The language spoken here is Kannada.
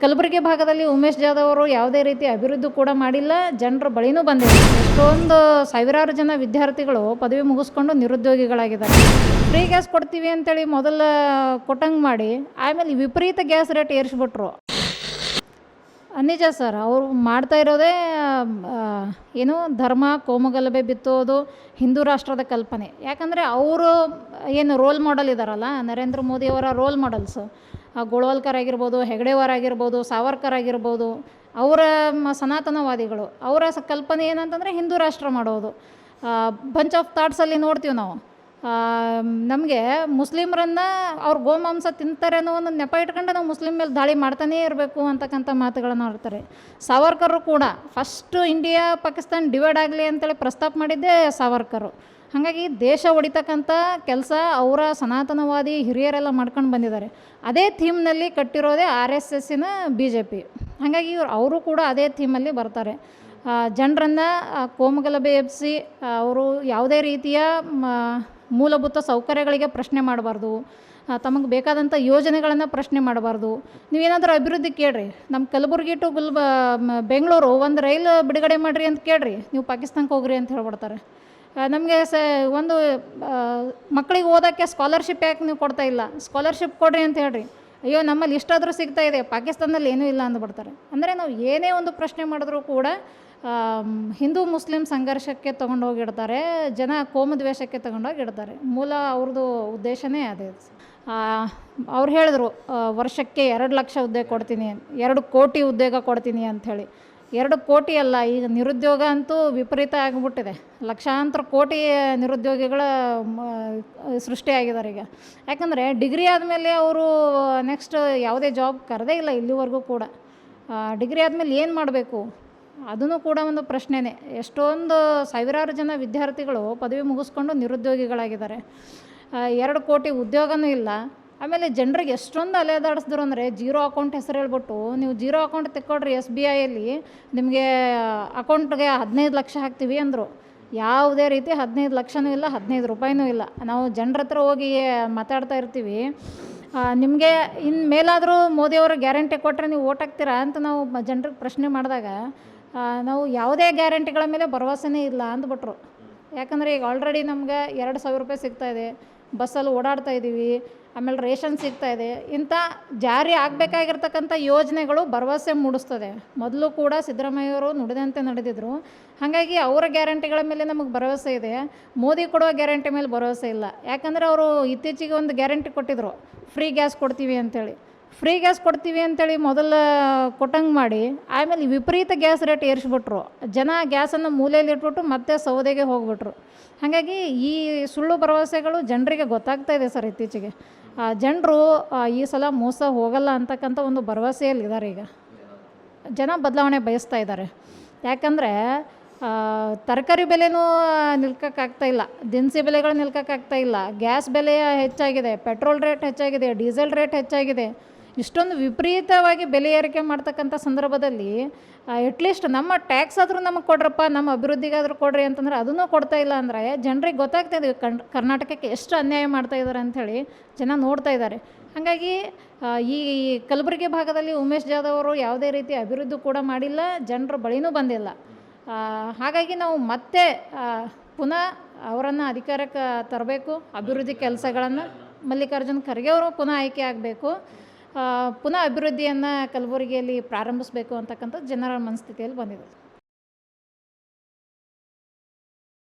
ಕಲಬುರಗಿ ಭಾಗದಲ್ಲಿ ಉಮೇಶ್ ಜಾಧವ್ ಅವರು ಯಾವುದೇ ರೀತಿ ಅಭಿವೃದ್ಧಿ ಕೂಡ ಮಾಡಿಲ್ಲ, ಜನರ ಬಳಿನೂ ಬಂದಿಲ್ಲ. ಎಷ್ಟೊಂದು ಸಾವಿರಾರು ಜನ ವಿದ್ಯಾರ್ಥಿಗಳು ಪದವಿ ಮುಗಿಸ್ಕೊಂಡು ನಿರುದ್ಯೋಗಿಗಳಾಗಿದ್ದಾರೆ. ಫ್ರೀ ಗ್ಯಾಸ್ ಕೊಡ್ತೀವಿ ಅಂತೇಳಿ ಮೊದಲ ಕೊಟ್ಟಂಗೆ ಮಾಡಿ ಆಮೇಲೆ ವಿಪರೀತ ಗ್ಯಾಸ್ ರೇಟ್ ಏರಿಸ್ಬಿಟ್ರು. ನಿಜ ಸರ್, ಅವರು ಮಾಡ್ತಾ ಇರೋದೇ ಏನು ಧರ್ಮ ಕೋಮುಗಲಭೆ ಬಿತ್ತೋದು, ಹಿಂದೂ ರಾಷ್ಟ್ರದ ಕಲ್ಪನೆ. ಯಾಕಂದರೆ ಅವರು ಏನು ರೋಲ್ ಮಾಡೆಲ್ ಇದ್ದಾರಲ್ಲ, ನರೇಂದ್ರ ಮೋದಿಯವರ ರೋಲ್ ಮಾಡೆಲ್ಸು, ಗೋಳ್ವಾಲ್ಕರ್ ಆಗಿರ್ಬೋದು, ಹೆಗಡೆವಾರ್ ಆಗಿರ್ಬೋದು, ಸಾವರ್ಕರ್ ಆಗಿರ್ಬೋದು, ಅವರ ಸನಾತನವಾದಿಗಳು. ಅವರ ಕಲ್ಪನೆ ಏನಂತಂದರೆ ಹಿಂದೂ ರಾಷ್ಟ್ರ ಮಾಡೋದು. ಬಂಚ್ ಆಫ್ ಥಾಟ್ಸಲ್ಲಿ ನೋಡ್ತೀವಿ ನಾವು. ನಮಗೆ ಮುಸ್ಲಿಮ್ರನ್ನ ಅವ್ರು ಗೋಮಾಂಸ ತಿಂತಾರೆ ಅನ್ನೋ ಒಂದು ನೆಪ ಇಟ್ಕೊಂಡು ನಾವು ಮುಸ್ಲಿಮ್ ಮೇಲೆ ದಾಳಿ ಮಾಡ್ತಾನೇ ಇರಬೇಕು ಅಂತಕ್ಕಂಥ ಮಾತುಗಳನ್ನು ಆಡ್ತಾರೆ. ಸಾವರ್ಕರು ಕೂಡ ಫಸ್ಟು ಇಂಡಿಯಾ ಪಾಕಿಸ್ತಾನ ಡಿವೈಡ್ ಆಗಲಿ ಅಂತೇಳಿ ಪ್ರಸ್ತಾಪ ಮಾಡಿದ್ದೇ ಸಾವರ್ಕರು. ಹಾಗಾಗಿ ದೇಶ ಹೊಡಿತಕ್ಕಂಥ ಕೆಲಸ ಅವರ ಸನಾತನವಾದಿ ಹಿರಿಯರೆಲ್ಲ ಮಾಡ್ಕೊಂಡು ಬಂದಿದ್ದಾರೆ. ಅದೇ ಥೀಮ್ನಲ್ಲಿ ಕಟ್ಟಿರೋದೇ RSSನ BJP. ಹಾಗಾಗಿ ಅವರು ಕೂಡ ಅದೇ ಥೀಮಲ್ಲಿ ಬರ್ತಾರೆ. ಜನರನ್ನು ಕೋಮುಗಲಭೆ ಎಬ್ಬಿಸಿ ಅವರು ಯಾವುದೇ ರೀತಿಯ ಮೂಲಭೂತ ಸೌಕರ್ಯಗಳಿಗೆ ಪ್ರಶ್ನೆ ಮಾಡಬಾರ್ದು, ತಮಗೆ ಬೇಕಾದಂಥ ಯೋಜನೆಗಳನ್ನು ಪ್ರಶ್ನೆ ಮಾಡಬಾರ್ದು. ನೀವೇನಾದರೂ ಅಭಿವೃದ್ಧಿ ಕೇಳ್ರಿ, ನಮ್ಮ ಕಲಬುರಗಿ ಟು ಬೆಂಗಳೂರು ಒಂದು ರೈಲು ಬಿಡುಗಡೆ ಮಾಡಿರಿ ಅಂತ ಕೇಳ್ರಿ, ನೀವು ಪಾಕಿಸ್ತಾನಕ್ಕೆ ಹೋಗ್ರಿ ಅಂತ ಹೇಳ್ಬಿಡ್ತಾರೆ. ನಮಗೆ ಒಂದು ಮಕ್ಕಳಿಗೆ ಓದೋಕ್ಕೆ ಸ್ಕಾಲರ್ಶಿಪ್ ಯಾಕೆ ನೀವು ಕೊಡ್ತಾ ಇಲ್ಲ, ಸ್ಕಾಲರ್ಶಿಪ್ ಕೊಡ್ರಿ ಅಂತ ಹೇಳ್ರಿ, ಅಯ್ಯೋ ನಮ್ಮಲ್ಲಿ ಇಷ್ಟಾದರೂ ಸಿಗ್ತಾ ಇದೆ, ಪಾಕಿಸ್ತಾನದಲ್ಲಿ ಏನೂ ಇಲ್ಲ ಅಂದ್ಬಿಡ್ತಾರೆ. ಅಂದರೆ ನಾವು ಏನೇ ಒಂದು ಪ್ರಶ್ನೆ ಮಾಡಿದ್ರೂ ಕೂಡ ಹಿಂದೂ ಮುಸ್ಲಿಂ ಸಂಘರ್ಷಕ್ಕೆ ತೊಗೊಂಡೋಗಿಡ್ತಾರೆ, ಜನ ಕೋಮುದ್ವೇಷಕ್ಕೆ ತೊಗೊಂಡೋಗಿಡ್ತಾರೆ. ಮೂಲ ಅವ್ರದ್ದು ಉದ್ದೇಶನೇ ಅದೇ. ಅವ್ರು ಹೇಳಿದ್ರು ವರ್ಷಕ್ಕೆ 2 ಲಕ್ಷ ಹುದ್ದೆ ಕೊಡ್ತೀನಿ, 2 ಕೋಟಿ ಉದ್ಯೋಗ ಕೊಡ್ತೀನಿ ಅಂಥೇಳಿ. 2 ಕೋಟಿ ಅಲ್ಲ, ಈಗ ನಿರುದ್ಯೋಗ ಅಂತೂ ವಿಪರೀತ ಆಗಿಬಿಟ್ಟಿದೆ. ಲಕ್ಷಾಂತರ ಕೋಟಿ ನಿರುದ್ಯೋಗಿಗಳ ಸೃಷ್ಟಿಯಾಗಿದ್ದಾರೆ ಈಗ. ಯಾಕಂದರೆ ಡಿಗ್ರಿ ಆದಮೇಲೆ ಅವರು ನೆಕ್ಸ್ಟ್ ಯಾವುದೇ ಜಾಬ್ ಕರೆದೇ ಇಲ್ಲ ಇಲ್ಲಿವರೆಗೂ ಕೂಡ. ಡಿಗ್ರಿ ಆದಮೇಲೆ ಏನು ಮಾಡಬೇಕು ಅದೂ ಕೂಡ ಒಂದು ಪ್ರಶ್ನೆನೇ. ಎಷ್ಟೊಂದು ಸಾವಿರಾರು ಜನ ವಿದ್ಯಾರ್ಥಿಗಳು ಪದವಿ ಮುಗಿಸ್ಕೊಂಡು ನಿರುದ್ಯೋಗಿಗಳಾಗಿದ್ದಾರೆ. 2 ಕೋಟಿ ಉದ್ಯೋಗವೂ ಇಲ್ಲ. ಆಮೇಲೆ ಜನರಿಗೆ ಎಷ್ಟೊಂದು ಅಲೆದಾಡಿಸಿದ್ರು ಅಂದರೆ, ಜೀರೋ ಅಕೌಂಟ್ ಹೆಸರು ಹೇಳ್ಬಿಟ್ಟು, ನೀವು ಜೀರೋ ಅಕೌಂಟ್ ತೆಕ್ಕೊಡ್ರಿ SBIಯಲ್ಲಿ ನಿಮಗೆ ಅಕೌಂಟ್ಗೆ 15 ಲಕ್ಷ ಹಾಕ್ತೀವಿ ಅಂದರು. ಯಾವುದೇ ರೀತಿ 15 ಲಕ್ಷನೂ ಇಲ್ಲ, 15 ರೂಪಾಯಿನೂ ಇಲ್ಲ. ನಾವು ಜನರ ಹತ್ರ ಹೋಗಿ ಮಾತಾಡ್ತಾ ಇರ್ತೀವಿ, ನಿಮಗೆ ಇನ್ನು ಮೇಲಾದರೂ ಮೋದಿಯವರು ಗ್ಯಾರಂಟಿ ಕೊಟ್ಟರೆ ನೀವು ಓಟ್ ಹಾಕ್ತೀರಾ ಅಂತ ನಾವು ಜನರಿಗೆ ಪ್ರಶ್ನೆ ಮಾಡಿದಾಗ, ನಾವು ಯಾವುದೇ ಗ್ಯಾರಂಟಿಗಳ ಮೇಲೆ ಭರವಸೆನೇ ಇಲ್ಲ ಅಂದ್ಬಿಟ್ರು. ಯಾಕಂದರೆ ಈಗ ಆಲ್ರೆಡಿ ನಮ್ಗೆ 2,000 ರೂಪಾಯಿ ಸಿಗ್ತಾಯಿದೆ, ಬಸ್ಸಲ್ಲಿ ಓಡಾಡ್ತಾ ಇದ್ದೀವಿ, ಆಮೇಲೆ ರೇಷನ್ ಸಿಗ್ತಾಯಿದೆ. ಇಂಥ ಜಾರಿ ಆಗಬೇಕಾಗಿರ್ತಕ್ಕಂಥ ಯೋಜನೆಗಳು ಭರವಸೆ ಮೂಡಿಸ್ತದೆ. ಮೊದಲು ಕೂಡ ಸಿದ್ದರಾಮಯ್ಯವರು ನುಡಿದಂತೆ ನಡೆದಿದ್ರು. ಹಾಗಾಗಿ ಅವರ ಗ್ಯಾರಂಟಿಗಳ ಮೇಲೆ ನಮಗೆ ಭರವಸೆ ಇದೆ, ಮೋದಿ ಕೊಡುವ ಗ್ಯಾರಂಟಿ ಮೇಲೆ ಭರವಸೆ ಇಲ್ಲ. ಯಾಕಂದರೆ ಅವರು ಇತ್ತೀಚೆಗೆ ಒಂದು ಗ್ಯಾರಂಟಿ ಕೊಟ್ಟಿದ್ದರು, ಫ್ರೀ ಗ್ಯಾಸ್ ಕೊಡ್ತೀವಿ ಅಂಥೇಳಿ. ಫ್ರೀ ಗ್ಯಾಸ್ ಕೊಡ್ತೀವಿ ಅಂತೇಳಿ ಮೊದಲ ಕೊಟ್ಟಂಗೆ ಮಾಡಿ ಆಮೇಲೆ ವಿಪರೀತ ಗ್ಯಾಸ್ ರೇಟ್ ಏರಿಸ್ಬಿಟ್ರು. ಜನ ಗ್ಯಾಸನ್ನು ಮೂಲೆಯಲ್ಲಿ ಇಟ್ಬಿಟ್ಟು ಮತ್ತೆ ಸೌದೆಗೆ ಹೋಗ್ಬಿಟ್ರು. ಹಾಗಾಗಿ ಈ ಸುಳ್ಳು ಭರವಸೆಗಳು ಜನರಿಗೆ ಗೊತ್ತಾಗ್ತಾ ಇದೆ ಸರ್. ಇತ್ತೀಚೆಗೆ ಜನರು ಈ ಸಲ ಮೋಸ ಹೋಗಲ್ಲ ಅಂತಕ್ಕಂಥ ಒಂದು ಭರವಸೆಯಲ್ಲಿದ್ದಾರೆ. ಈಗ ಜನ ಬದಲಾವಣೆ ಬಯಸ್ತಾ ಇದ್ದಾರೆ. ಯಾಕಂದರೆ ತರಕಾರಿ ಬೆಲೆನೂ ನಿಲ್ಕೋಕ್ಕಾಗ್ತಾಯಿಲ್ಲ, ದಿನಸಿ ಬೆಲೆಗಳು ನಿಲ್ಕೋಕ್ಕಾಗ್ತಾಯಿಲ್ಲ, ಗ್ಯಾಸ್ ಬೆಲೆ ಹೆಚ್ಚಾಗಿದೆ, ಪೆಟ್ರೋಲ್ ರೇಟ್ ಹೆಚ್ಚಾಗಿದೆ, ಡೀಸೆಲ್ ರೇಟ್ ಹೆಚ್ಚಾಗಿದೆ. ಇಷ್ಟೊಂದು ವಿಪರೀತವಾಗಿ ಬೆಲೆ ಏರಿಕೆ ಮಾಡ್ತಕ್ಕಂಥ ಸಂದರ್ಭದಲ್ಲಿ ಅಟ್ಲೀಸ್ಟ್ ನಮ್ಮ ಟ್ಯಾಕ್ಸ್ ಆದರೂ ನಮಗೆ ಕೊಡ್ರಪ್ಪ, ನಮ್ಮ ಅಭಿವೃದ್ಧಿಗಾದರೂ ಕೊಡ್ರಿ ಅಂತಂದ್ರೆ ಅದನ್ನೂ ಕೊಡ್ತಾ ಇಲ್ಲ. ಅಂದರೆ ಜನರಿಗೆ ಗೊತ್ತಾಗ್ತಾಯಿದೆ ಕರ್ನಾಟಕಕ್ಕೆ ಎಷ್ಟು ಅನ್ಯಾಯ ಮಾಡ್ತಾಯಿದ್ದಾರೆ ಅಂಥೇಳಿ ಜನ ನೋಡ್ತಾ ಇದ್ದಾರೆ. ಹಾಗಾಗಿ ಈ ಕಲಬುರಗಿ ಭಾಗದಲ್ಲಿ ಉಮೇಶ್ ಜಾಧವ್ ಅವರು ಯಾವುದೇ ರೀತಿ ಅಭಿವೃದ್ಧಿ ಕೂಡ ಮಾಡಿಲ್ಲ, ಜನರ ಬಳಿನೂ ಬಂದಿಲ್ಲ. ಹಾಗಾಗಿ ನಾವು ಮತ್ತೆ ಪುನಃ ಅವರನ್ನು ಅಧಿಕಾರಕ್ಕೆ ತರಬೇಕು. ಅಭಿವೃದ್ಧಿ ಕೆಲಸಗಳನ್ನು ಮಲ್ಲಿಕಾರ್ಜುನ್ ಖರ್ಗೆ ಅವರು ಪುನಃ ಆಯ್ಕೆ ಆಗಬೇಕು. ಪುನಃ ಅಭಿವೃದ್ಧಿಯನ್ನು ಕಲಬುರಗಿಯಲ್ಲಿ ಪ್ರಾರಂಭಿಸಬೇಕು ಅಂತಕ್ಕಂಥದ್ದು ಜನರ ಮನಸ್ಥಿತಿಯಲ್ಲಿ ಬಂದಿದೆ.